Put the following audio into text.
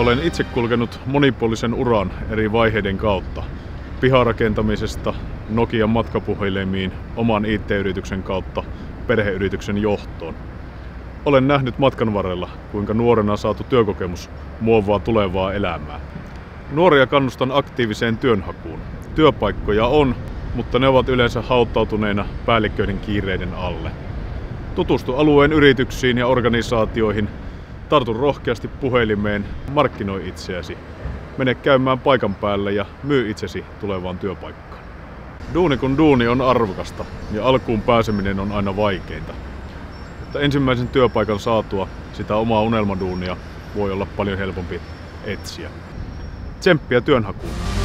Olen itse kulkenut monipuolisen uran eri vaiheiden kautta. Piharakentamisesta, Nokian matkapuhelimiin, oman IT-yrityksen kautta perheyrityksen johtoon. Olen nähnyt matkan varrella, kuinka nuorena saatu työkokemus muovaa tulevaa elämää. Nuoria kannustan aktiiviseen työnhakuun. Työpaikkoja on, mutta ne ovat yleensä hautautuneina päälliköiden kiireiden alle. Tutustu alueen yrityksiin ja organisaatioihin. Tartu rohkeasti puhelimeen, markkinoi itseäsi. Mene käymään paikan päälle ja myy itsesi tulevaan työpaikkaan. Duuni kun duuni on arvokasta ja alkuun pääseminen on aina vaikeinta. Mutta ensimmäisen työpaikan saatua sitä omaa unelmaduunia voi olla paljon helpompi etsiä. Tsemppiä työnhakuun!